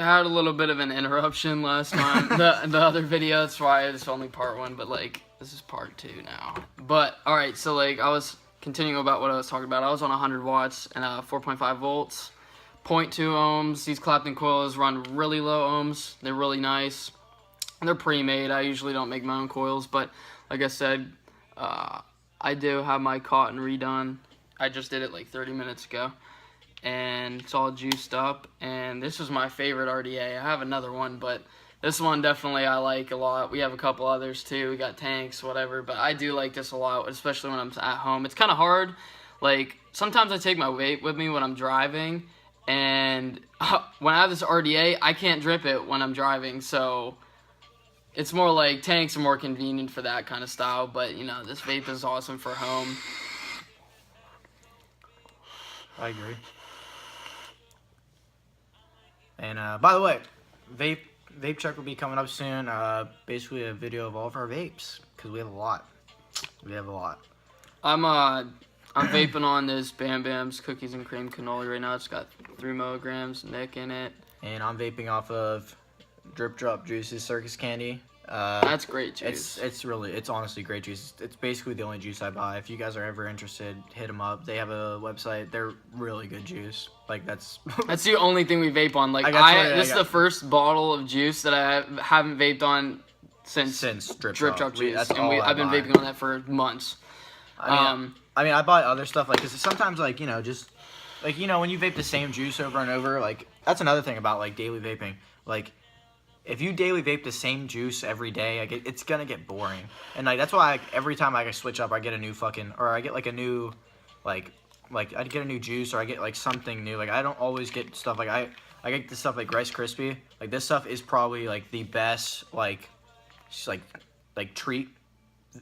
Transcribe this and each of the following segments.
had a little bit of an interruption last time. the other video, that's why it's only part 1, but like this is part 2 now. But all right, so like I was continuing about what I was talking about. I was on 100 watts and 4.5 volts, 0.2 ohms. These Clapton coils run really low ohms. They're really nice. They're pre-made. I usually don't make my own coils, but like I said, I do have my cotton redone. I just did it like 30 minutes ago, and it's all juiced up. And this is my favorite RDA. I have another one, but this one definitely I like a lot. We have a couple others too. We got tanks, whatever, but I do like this a lot, especially when I'm at home. It's kind of hard. Like, sometimes I take my vape with me when I'm driving, and when I have this RDA, I can't drip it when I'm driving, so it's more like tanks are more convenient for that kind of style. But, you know, this vape is awesome for home. I agree. And, by the way, Vape check will be coming up soon. Basically a video of all of our vapes, because we have a lot. I'm vaping on this Bam Bam's Cookies and Cream Cannoli right now. It's got 3 milligrams Nick in it. And I'm vaping off of Drip Drop Juice's Circus Candy. That's great juice. It's honestly great juice. It's basically the only juice I buy. If you guys are ever interested, hit them up. They have a website. They're really good juice. Like, that's the only thing we vape on. Like, this is the first bottle of juice that I haven't vaped on since Drip Drop juice. I've been vaping on that for months. I mean, I buy other stuff, like, because sometimes, like, you know, just, like, you know, when you vape the same juice over and over, like, that's another thing about, like, daily vaping. Like, if you daily vape the same juice every day, like, it's gonna get boring. And, like, that's why every time I switch up, I get a new or I get, like, a new, like, I get a new juice, or I get, like, something new. Like, I don't always get stuff, like, I get this stuff, like, Rice Krispie. Like, this stuff is probably, like, the best, like treat,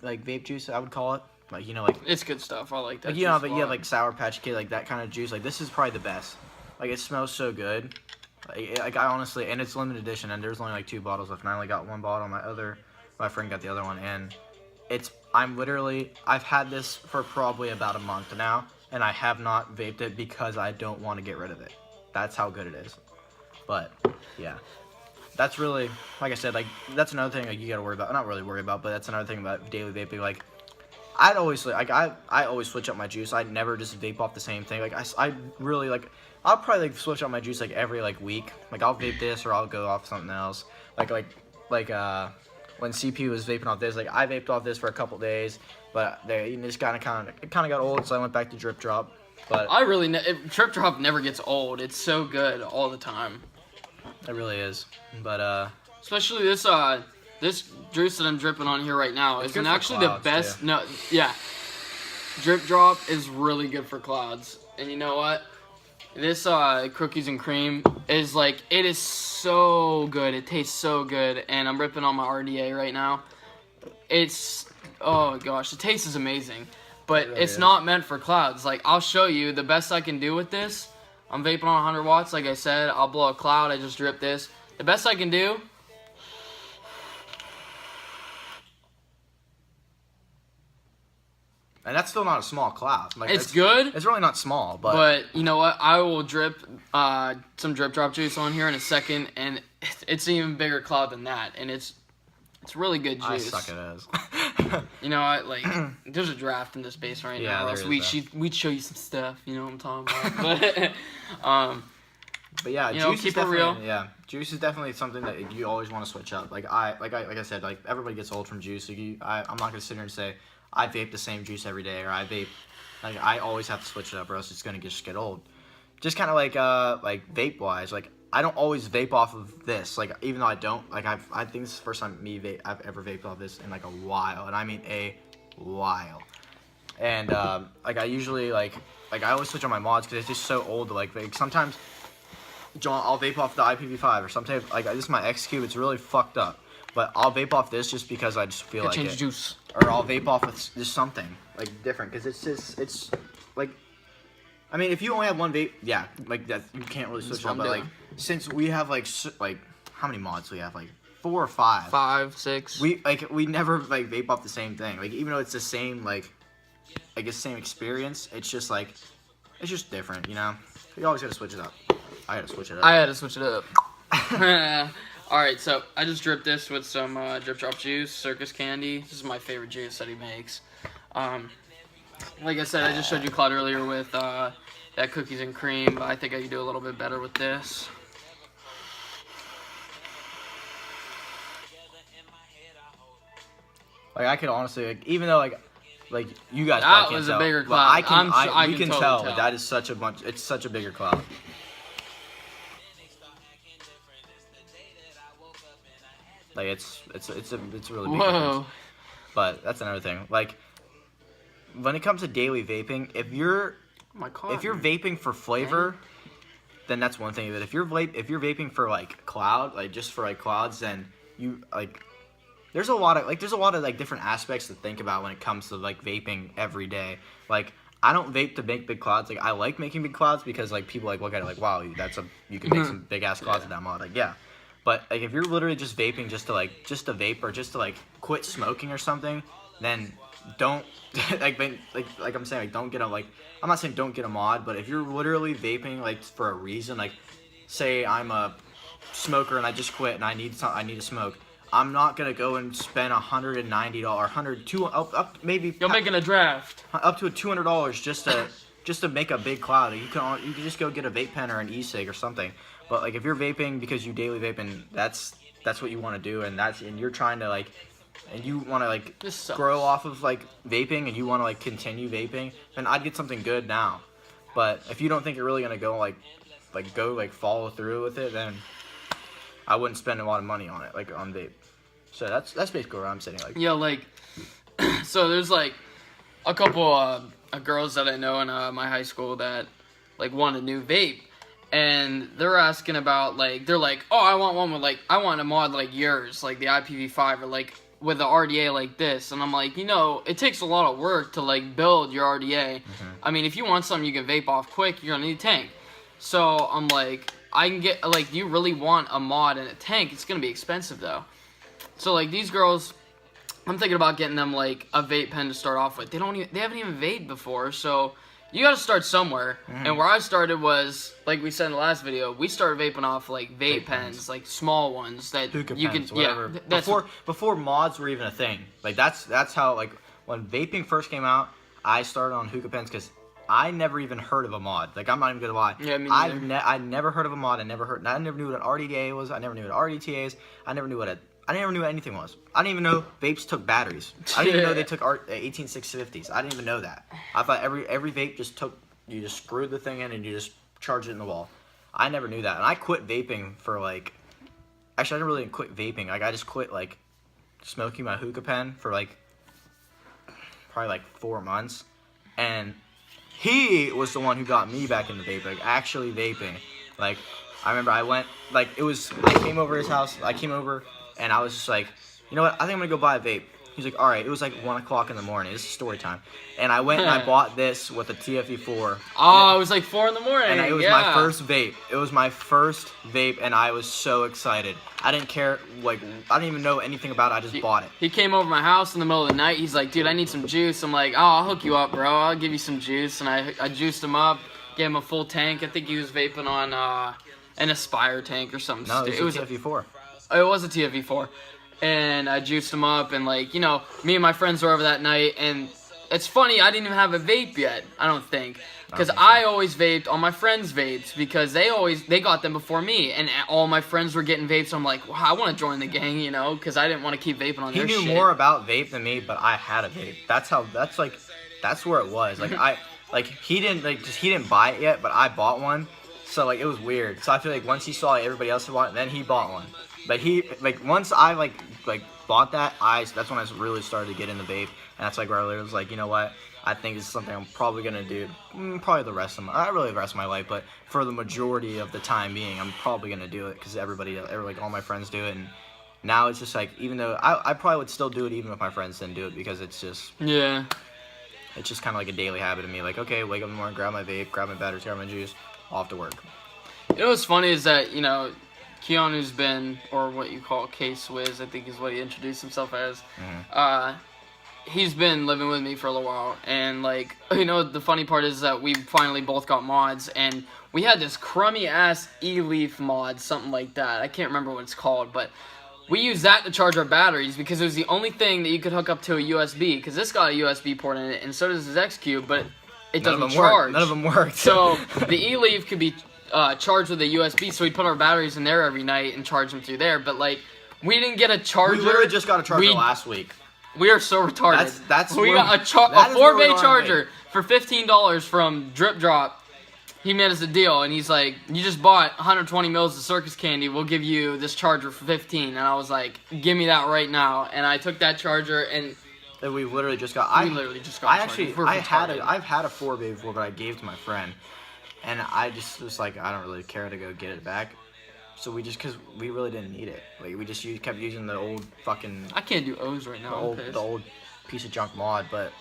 like, vape juice, I would call it. Like, you know, like, it's good stuff. I like that. Like, you know, but you have, like, Sour Patch Kid, like, that kind of juice. Like, this is probably the best. Like, it smells so good. Like, I honestly, and it's limited edition, and there's only, like, 2 bottles left, and I only got 1 bottle. My friend got the other one, and I've had this for probably about a month now, and I have not vaped it because I don't want to get rid of it. That's how good it is. But, yeah. That's really, like I said, like, that's another thing, like, you gotta worry about. Not really worry about, but that's another thing about daily vaping. Like, I always switch up my juice. I never just vape off the same thing. Like, I really, like, I'll probably, like, switch up my juice, like, every, like, week. Like, I'll vape this, or I'll go off something else. Like when CP was vaping off this, like, I vaped off this for a couple days, but it just kind of got old, so I went back to Drip Drop. But Drip Drop never gets old. It's so good all the time. It really is. But especially this juice that I'm dripping on here right now isn't actually the best. Too. No, yeah. Drip Drop is really good for clouds. And you know what? This Cookies and Cream is, like, it is so good. It tastes so good. And I'm ripping on my RDA right now. Oh gosh, the taste is amazing. But it's not meant for clouds. Like, I'll show you the best I can do with this. I'm vaping on 100 watts, like I said. I'll blow a cloud. I just drip this. The best I can do. And that's still not a small cloud. Like, it's good. It's really not small, but... But, you know what? I will drip some Drip Drop juice on here in a second, and it's an even bigger cloud than that. And it's really good juice. I suck at this. You know what? Like, there's a draft in this base right now. Yeah, we'd show you some stuff. You know what I'm talking about. But yeah, you know, keep it real. Yeah, juice is definitely something that you always want to switch up. Like I said, like, everybody gets old from juice. Like, I'm not gonna sit here and say I vape the same juice every day, or I vape. Like, I always have to switch it up, or else it's gonna just get old. Just kind of like vape wise, like, I don't always vape off of this. Like, even though I don't, like, I think this is the first time I've ever vaped off this in, like, a while, and I mean a while. And like, I usually like I always switch on my mods because it's just so old. To, like sometimes, I'll vape off the IPv5 or sometimes, like, this is my X Cube. It's really fucked up, but I'll vape off this just because I just feel like change juice. Or I'll vape off with just something like different, because it's like, I mean, if you only have one vape, yeah, like, that, you can't really switch up. But like, since we have like how many mods do we have? Like 4 or 5. 5, 6. We never like vape off the same thing. Like, even though it's the same, like, I guess same experience, it's just like, it's just different, you know. You always gotta switch it up. I had to switch it up. Alright, so I just dripped this with some Drip Drop juice, Circus Candy. This is my favorite juice that he makes. Like I said, I just showed you Cloud earlier with that cookies and cream, but I think I could do a little bit better with this. Like I could honestly, like, even though like you guys That probably was can't a tell, bigger but cloud. I can, I you can totally tell tell. that is such a bunch. It's such a bigger cloud. Like it's a really big Whoa. difference. But that's another thing. Like when it comes to daily vaping, if you're vaping for flavor, then that's one thing. But if you're vaping for like cloud, like just for like clouds, then you like there's a lot of like different aspects to think about when it comes to like vaping every day. Like I don't vape to make big clouds. Like I like making big clouds because like people like look at it like, wow, you can make some big ass clouds with that mod. Like yeah. But like if you're literally just vaping just to vape or just to like quit smoking or something, then don't like I'm saying, like don't get a like I'm not saying don't get a mod, but if you're literally vaping like for a reason, like say I'm a smoker and I just quit and I need to smoke, I'm not gonna go and spend $190, up maybe You're making a draft. up to $200 just to make a big cloud. You can just go get a vape pen or an e-cig or something. But like if you're vaping because you daily vape and that's what you want to do, and you're trying to like, and you want to like grow off of like vaping and you want to like continue vaping, then I'd get something good now. But if you don't think you're really gonna go follow through with it, then I wouldn't spend a lot of money on it, like on vape. So that's basically where I'm sitting. Like Yeah, like so there's like a couple of girls that I know in my high school that like want a new vape. And they're asking about, like, they're like, oh, I want one with, like, I want a mod like yours, like the IPv5, or, like, with the RDA like this. And I'm like, you know, it takes a lot of work to, like, build your RDA. I mean, if you want something you can vape off quick, you're going to need a tank. So I'm like, I can get, like, you really want a mod and a tank? It's going to be expensive, though. So, like, these girls, I'm thinking about getting them, like, a vape pen to start off with. They haven't even vaped before, so you gotta start somewhere. And where I started was, like we said in the last video, we started vaping off like vape pens, like small ones that hookah you pens, can, whatever. Before mods were even a thing. Like that's how, like, when vaping first came out, I started on hookah pens because I never even heard of a mod. Like I'm not even gonna lie. Yeah, me neither. I never heard of a mod. I never knew what an RDA was. I never knew what RDTA is. I never knew what anything was. I didn't even know vapes took batteries. I didn't even know they took 18650s. I didn't even know that. I thought every vape you just screwed the thing in and you just charge it in the wall. I never knew that. And I quit vaping for like, actually I didn't really quit vaping. Like I just quit like smoking my hookah pen for like probably like 4 months. And he was the one who got me back into vaping, like actually vaping. Like I remember I came over his house. And I was just like, you know what? I think I'm going to go buy a vape. He's like, all right. It was like 1 o'clock in the morning. This is story time. And I went and I bought this with a TFE4. Oh, it was like 4 in the morning. And it was my first vape. It was my first vape, and I was so excited. I didn't care. Like, I didn't even know anything about it. I just bought it. He came over my house in the middle of the night. He's like, dude, I need some juice. I'm like, oh, I'll hook you up, bro. I'll give you some juice. And I juiced him up, gave him a full tank. I think he was vaping on an Aspire tank or something. No, it was a TFE4. It was a TFE4. And I juiced him up, and like, you know, me and my friends were over that night, and it's funny, I didn't even have a vape yet, I don't think, because I always vaped on my friends' vapes, because they got them before me, and all my friends were getting vapes, so I'm like, wow, I want to join the gang, you know, because I didn't want to keep vaping on their shit. He knew more about vape than me, but I had a vape. That's where it was. Like, he didn't buy it yet, but I bought one, so like, it was weird. So I feel like once he saw everybody else bought it, then he bought one. But once I bought that, that's when I really started to get into vape, and that's like where I was like, you know what, I think it's something I'm probably gonna do, probably the rest of my life, but for the majority of the time being, I'm probably gonna do it because like all my friends do it, and now it's just like, even though I probably would still do it even if my friends didn't do it, because it's just kind of like a daily habit of me. Like, okay, wake up in the morning, grab my vape, grab my batteries, grab my juice, off to work. You know what's funny is that, you know, Keanu's been, or what you call K-Swizz, I think is what he introduced himself as. He's been living with me for a little while, and like, you know, the funny part is that we finally both got mods, and we had this crummy ass e-leaf mod, something like that. I can't remember what it's called, but we used that to charge our batteries because it was the only thing that you could hook up to a USB. Because this got a USB port in it, and so does this X Cube, but it doesn't charge. None of them worked. So the e-leaf could be charged with a USB, so we put our batteries in there every night and charge them through there. But like, we didn't get a charger. We literally just got a charger last week. We are so retarded. We got a 4-bay charger for $15 from Drip Drop. He made us a deal, and he's like, "You just bought 120 mils of circus candy. We'll give you this charger for 15." And I was like, "Give me that right now." And I took that charger, and we literally just got. I've had a 4-bay before, but I gave to my friend, and I just was like, I don't really care to go get it back. So because we really didn't need it. Like we just kept using the old fucking. I can't do O's right now. The old piece of junk mod, but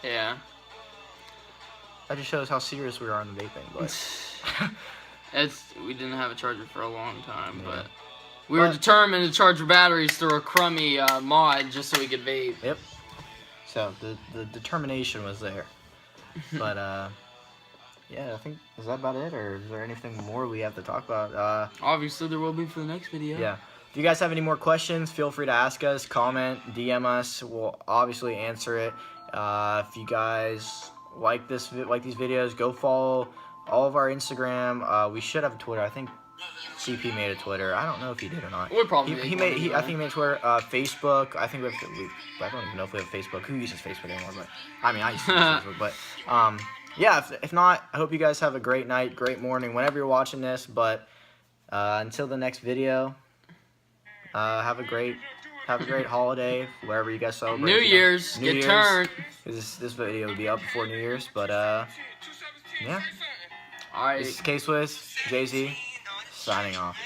yeah. That just shows how serious we are on the vaping, but we didn't have a charger for a long time, but we were determined to charge our batteries through a crummy mod just so we could vape. Yep. So the determination was there, but yeah, I think is that about it, or is there anything more we have to talk about? Obviously, there will be for the next video. Yeah. If you guys have any more questions, feel free to ask us, comment, DM us. We'll obviously answer it. If you guys like these videos, go follow all of our Instagram. We should have a Twitter. I think CP made a Twitter. I don't know if he did or not. We'll probably I think he made a Twitter. Facebook. I think I don't even know if we have Facebook. Who uses Facebook anymore? But I mean, I used to use Facebook. But yeah. If not, I hope you guys have a great night, great morning, whenever you're watching this. But until the next video, have a great holiday wherever you guys celebrate. New Year's. Get turned. This video will be up before New Year's, but yeah. All right. This is K-Swiss, Jay-Z, signing off.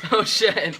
Oh shit.